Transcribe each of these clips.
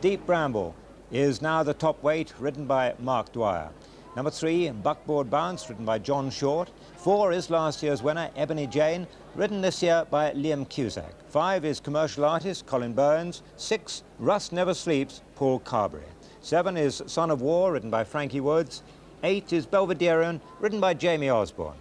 Deep Bramble is now the top weight, ridden by Mark Dwyer. Number 3, Buckboard Bounce, ridden by John Short. 4 is last year's winner, Ebony Jane, ridden this year by Liam Cusack. 5 is Commercial Artist, Colin Burns. 6, Rust Never Sleeps, Paul Carberry. 7 is Son of War, ridden by Frankie Woods. 8 is Belvederian, ridden by Jamie Osborne.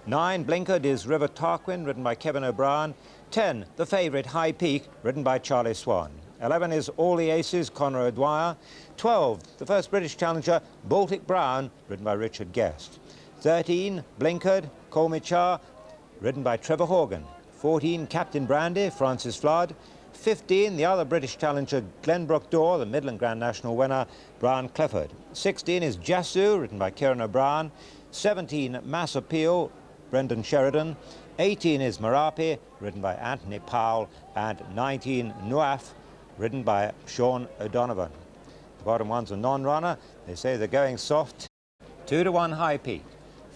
9, Blinkered, is River Tarquin, ridden by Kevin O'Brien. 10, the favourite, High Peak, ridden by Charlie Swan. 11 is All the Aces, Conor Dwyer. 12, the first British challenger, Baltic Brown, ridden by Richard Guest. 13, Blinkered, Call Me Char, ridden by Trevor Horgan. 14, Captain Brandy, Francis Flood. 15, the other British challenger, Glenbrook Dore, the Midland Grand National winner, Brian Clifford. 16 is Jasu, ridden by Kieran O'Brien. 17, Mass Appeal, Brendan Sheridan. 18 is Marapi, ridden by Anthony Powell. And 19, Nuaf, ridden by Sean O'Donovan. The bottom one's a non-runner. They say they're going soft. 2-1 High Peak.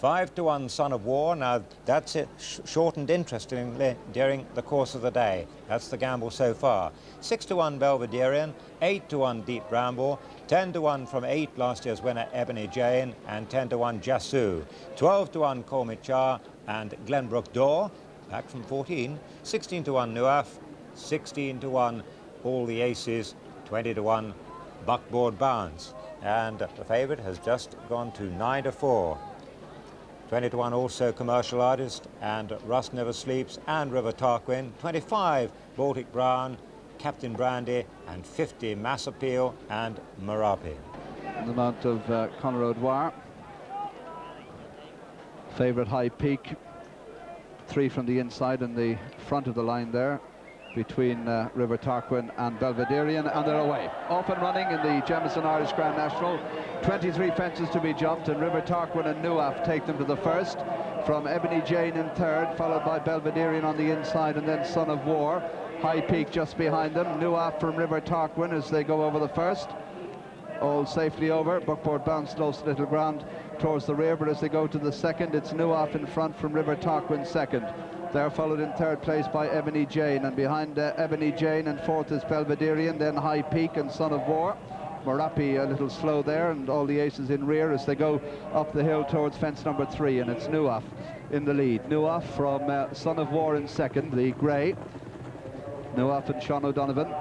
5-1 Son of War. Now that's it, shortened interestingly during the course of the day. That's the gamble so far. 6-1 Belvederian, 8-1 Deep Bramble, 10-1 from 8 last year's winner Ebony Jane, and 10-1 Jasu. 12-1 Call Me Char and Glenbrook Dore, back from 14. 16-1 Nuaf, 16-1 All the Aces, 20-1 Buckboard Bounce. And the favourite has just gone to 9-4. 20-1 also Commercial Artist and Rust Never Sleeps and River Tarquin. 25 Baltic Brown, Captain Brandy, and 50 Mass Appeal and Marapi. The mount of Conor O'Dwyer. Favourite High Peak. 3 from the inside in the front of the line there, between River Tarquin and Belvederian, and they're away. Off and running in the Jameson Irish Grand National. 23 fences to be jumped, and River Tarquin and Nuaf take them to the first. From Ebony Jane in third, followed by Belvederian on the inside, and then Son of War. High Peak just behind them. Nuaf from River Tarquin as they go over the first. All safely over. Buckboard Bounce lost little ground towards the rear, but as they go to the second, it's Nuaf in front from River Tarquin second. They're followed in third place by Ebony Jane, and behind Ebony Jane and fourth is Belvederian, then High Peak and Son of War. Marapi a little slow there, and All the Aces in rear as they go up the hill towards fence number 3, and it's Nuaf in the lead. Nuaf from Son of War in second, the grey. Nuaf and Sean O'Donovan,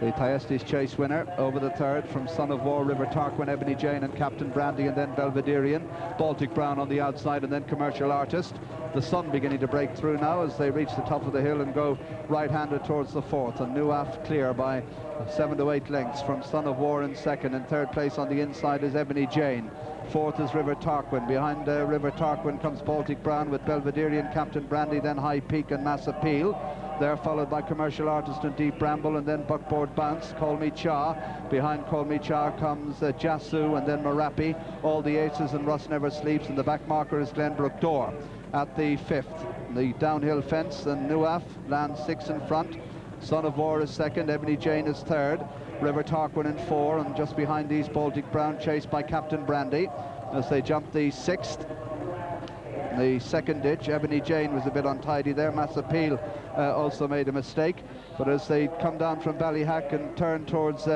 the Thyestes Chase winner, over the third from Son of War, River Tarquin, Ebony Jane and Captain Brandy, and then Belvederian. Baltic Brown on the outside, and then Commercial Artist. The sun beginning to break through now as they reach the top of the hill and go right-handed towards the fourth, and Nuaf clear by 7 to 8 lengths from Son of War in second. In third place on the inside is Ebony Jane. Fourth is River Tarquin. Behind River Tarquin comes Baltic Brown with Belvederian, Captain Brandy, then High Peak and Mass Appeal. They're followed by Commercial Artist and Deep Bramble, and then Buckboard Bounce, Call Me Cha. Behind Call Me Cha comes Jasu, and then Marapi, All the Aces and Rust Never Sleeps, and the back marker is Glenbrook Dore. At the fifth, the downhill fence, and Nuaf lands 6 in front. Son of War is second, Ebony Jane is third, River Tarquin in 4, and just behind these Baltic Brown, chased by Captain Brandy as they jump the 6th. The second ditch, Ebony Jane was a bit untidy there. Mass Appeal also made a mistake, but as they come down from Ballyhack and turn towards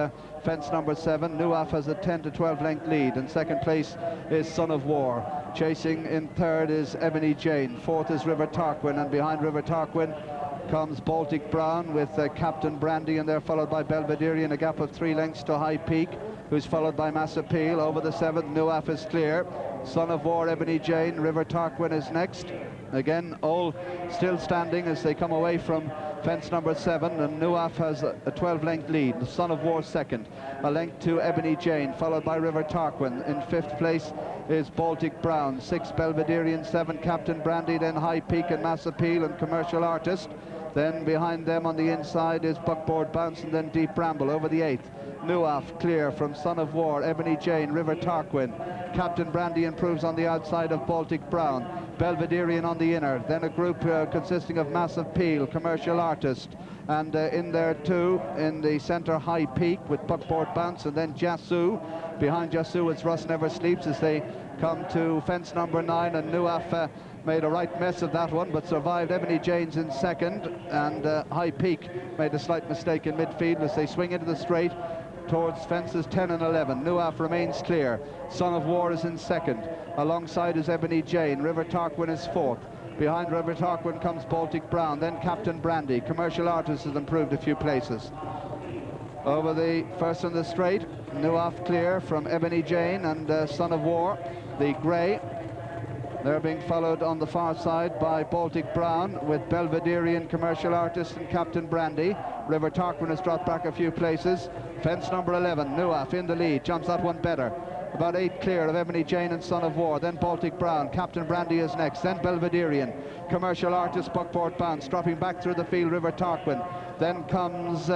fence number 7, Nuaf has a 10 to 12 length lead, and second place is Son of War. Chasing in third is Ebony Jane, fourth is River Tarquin, and behind River Tarquin comes Baltic Brown with Captain Brandy, and they're followed by Belvederian, a gap of 3 lengths to High Peak, who's followed by Mass Appeal. Over the 7th, Nuaf is clear. Son of War, Ebony Jane, River Tarquin is next. Again, all still standing as they come away from fence number 7, and Nuaf has a 12 length lead. The Son of War second, a length to Ebony Jane, followed by River Tarquin. In 5th place is Baltic Brown, 6 Belvederian, 7 Captain Brandy, then High Peak and Mass Appeal and Commercial Artist. Then behind them on the inside is Buckboard Bounce, and then Deep Bramble. Over the 8th, Nuaf clear from Son of War, Ebony Jane, River Tarquin. Captain Brandy improves on the outside of Baltic Brown. Belvederian on the inner. Then a group consisting of Mass Appeal, Commercial Artist, and in there too, in the centre, High Peak with Buckboard Bounce, and then Jasu. Behind Jasu, it's Rust Never Sleeps as they come to fence number 9, and Nuaf made a right mess of that one, but survived. Ebony Jane's in second, and High Peak made a slight mistake in midfield as they swing into the straight towards fences 10 and 11. Nuaf remains clear. Son of War is in second. Alongside is Ebony Jane. River Tarquin is fourth. Behind River Tarquin comes Baltic Brown, then Captain Brandy. Commercial Artist has improved a few places. Over the first on the straight, Nuaf clear from Ebony Jane and Son of War, the grey. They're being followed on the far side by Baltic Brown with Belvederian, Commercial Artist and Captain Brandy. River Tarquin has dropped back a few places. Fence number 11, Nuaf in the lead, jumps that one better. About 8 clear of Ebony Jane and Son of War, then Baltic Brown. Captain Brandy is next, then Belvederian. Commercial Artist, Buckboard Bounce, dropping back through the field, River Tarquin. Then comes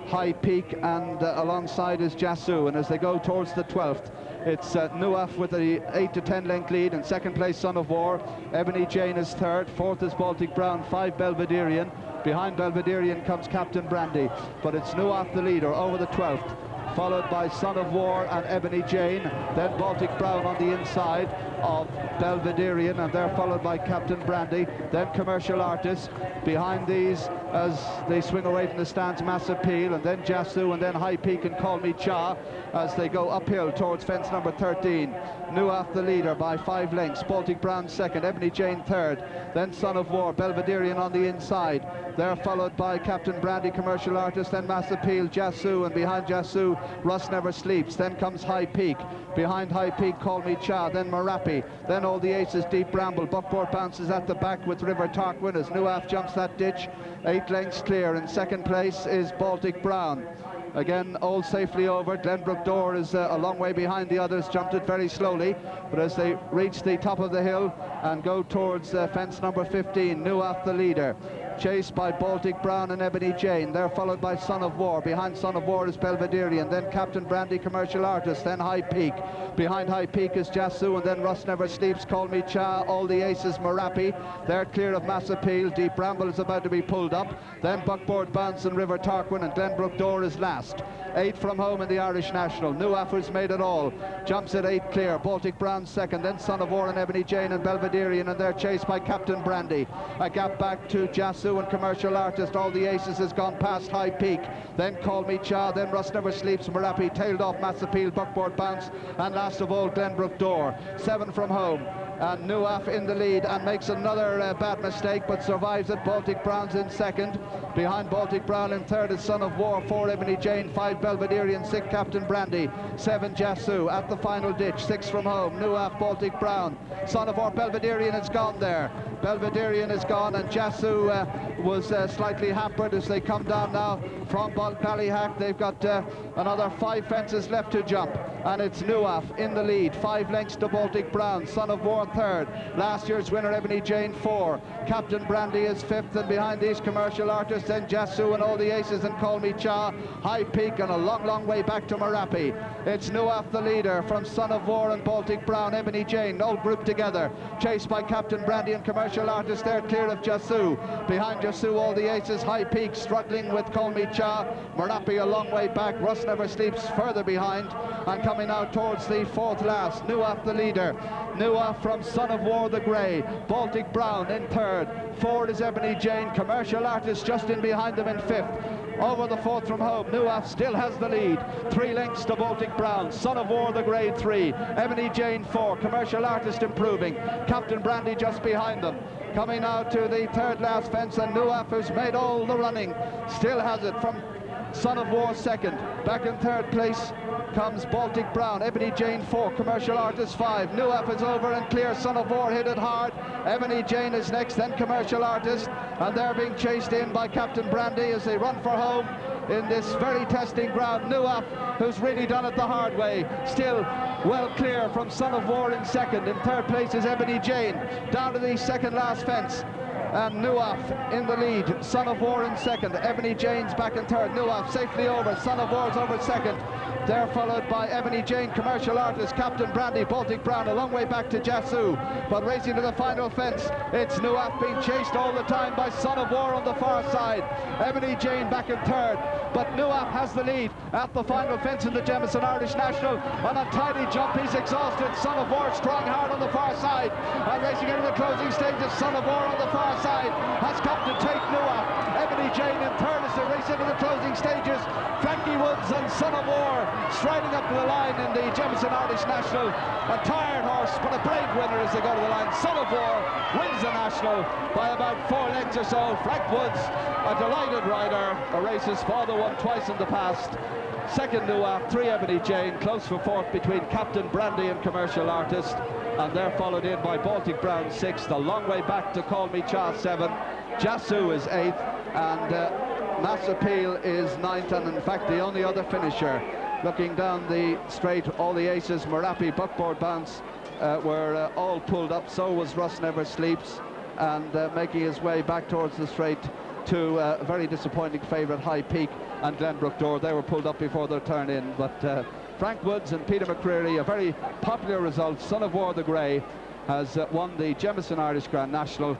High Peak, and alongside is Jasu, and as they go towards the 12th, it's Nuaf with the 8 to 10 length lead. In second place, Son of War. Ebony Jane is third. Fourth is Baltic Brown. 5 Belvederian. Behind Belvederian comes Captain Brandy, but it's Nuaf the leader over the 12th, followed by Son of War and Ebony Jane, then Baltic Brown on the inside of Belvederian, and they're followed by Captain Brandy, then Commercial Artist. Behind these, as they swing away from the stands, Mass Appeal, and then Jasu, and then High Peak and Call Me Cha as they go uphill towards fence number 13. Nuaf the leader by 5 lengths, Baltic Brown second, Ebony Jane third, then Son of War, Belvederian on the inside. They're followed by Captain Brandy, Commercial Artist, then Mass Appeal, Jasu, and behind Jasu, Russ Never Sleeps. Then comes High Peak. Behind High Peak, Call Me Cha, then Marapi, then all the aces, Deep Bramble. Buckboard bounces at the back with River Tarquin as Nuaf jumps that ditch. 8 lengths clear. In second place is Baltic Brown. Again, all safely over. Glenbrook Door is a long way behind the others, jumped it very slowly, but as they reach the top of the hill and go towards fence number 15, Nuaf the leader, chased by Baltic Brown and Ebony Jane. They're followed by Son of War. Behind Son of War is Belvederian, then Captain Brandy, Commercial Artist, then High Peak. Behind High Peak is Jasu, and then Russ Never Sleeps, Call Me Cha, all the aces, Marapi. They're clear of Mass Appeal. Deep Bramble is about to be pulled up. Then Buckboard Bounce and River Tarquin, and Glenbrook Door is last. 8 from home in the Irish National. Nuaf has made it all. Jumps at 8 clear. Baltic Brown second, then Son of War and Ebony Jane and Belvederian, and they're chased by Captain Brandy. A gap back to Jasu and Commercial Artist. All the aces has gone past High Peak. Then Call Me Cha, then Russ Never Sleeps, Marapi, tailed off Mass Appeal, Buckboard Bounce, and last of all Glenbrook Door. 7 from home. And Nuaf in the lead and makes another bad mistake, but survives it. Baltic Brown's in second. Behind Baltic Brown in third is Son of War, 4 Ebony Jane, 5 Belvederian, 6 Captain Brandy, 7 Jasu. At the final ditch, 6 from home, Nuaf, Baltic Brown. Son of War, Belvederian is gone there. Belvederian is gone, and Jasu was slightly hampered as they come down now from Ballyhack. They've got another 5 fences left to jump, and it's Nuaf in the lead, 5 lengths to Baltic Brown. Son of War third, last year's winner Ebony Jane 4, Captain Brandy is 5th, and behind these Commercial Artists, then Jasu and all the aces and Call Me Cha, High Peak, and a long way back to Marapi. It's Nuaf the leader from Son of War and Baltic Brown. Ebony Jane all grouped together, chased by Captain Brandy and Commercial Artists. They're clear of Jasu. Behind Jasu, all the aces, High Peak struggling with Call Me Cha, Marapi a long way back, Russ Never Sleeps further behind, and coming out towards the 4th last, Nuaf the leader. Nuaf from Son of War the grey, Baltic Brown in third, forward is Ebony Jane, Commercial Artist just in behind them in 5th. Over the 4th from home, Nuaf still has the lead, 3 lengths to Baltic Brown. Son of War the grade 3, Ebony Jane 4, Commercial Artist improving, Captain Brandy just behind them. Coming now to the 3rd last fence, and Nuaf, who's made all the running, still has it from Son of War 2nd. Back in 3rd place comes Baltic Brown, Ebony Jane 4, Commercial Artist 5. Nuaf is over and clear. Son of War hit it hard. Ebony Jane is next, then Commercial Artist, and they're being chased in by Captain Brandy as they run for home in this very testing ground. Nuaf, who's really done it the hard way, still well clear from Son of War in 2nd. In 3rd place is Ebony Jane, down to the 2nd last fence. And Nuaf in the lead, Son of War in 2nd, Ebony Jane's back in 3rd, Nuaf safely over, Son of War's over 2nd, They're followed by Ebony Jane, Commercial Artist, Captain Brandy, Baltic Brown, a long way back to Jasu. But racing to the final fence, it's Nuaf being chased all the time by Son of War on the far side. Ebony Jane back in third, but Nuaf has the lead at the final fence in the Jameson Irish National. On a tidy jump, he's exhausted. Son of War strong hard on the far side. And racing into the closing stages, Son of War on the far side has come to take Nuaf. Ebony Jane in third as they race into the closing stages. Frankie Woods and Son of War striding up to the line in the Jameson Irish National. A tired horse, but a brave winner as they go to the line. Son of War wins the National by about 4 lengths or so. Frank Woods, a delighted rider. A race his father won twice in the past. Second Nuaf, 3 Ebony Jane, close for fourth between Captain Brandy and Commercial Artist. And they're followed in by Baltic Brown 6th, a long way back to Call Me Cha 7. Jasu is 8th, and Mass Appeal is 9th, and in fact the only other finisher. Looking down the straight, all the aces, Marapi, Buckboard Bounce, were all pulled up. So was Russ Never Sleeps, and making his way back towards the straight to a very disappointing favourite, High Peak and Glenbrook Door. They were pulled up before their turn in, but Frank Woods and Peter McCreery, a very popular result. Son of War the Grey has won the Jameson Irish Grand National,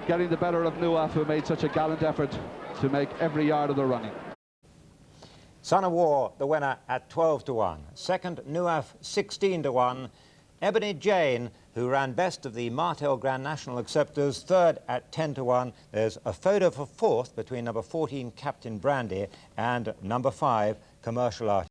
getting the better of Nuaf, who made such a gallant effort to make every yard of the running. Son of War, the winner at 12 to 1. Second, Nuaf, 16 to 1. Ebony Jane, who ran best of the Martel Grand National acceptors, third at 10 to 1. There's a photo for fourth between number 14, Captain Brandy, and number 5, Commercial Artist.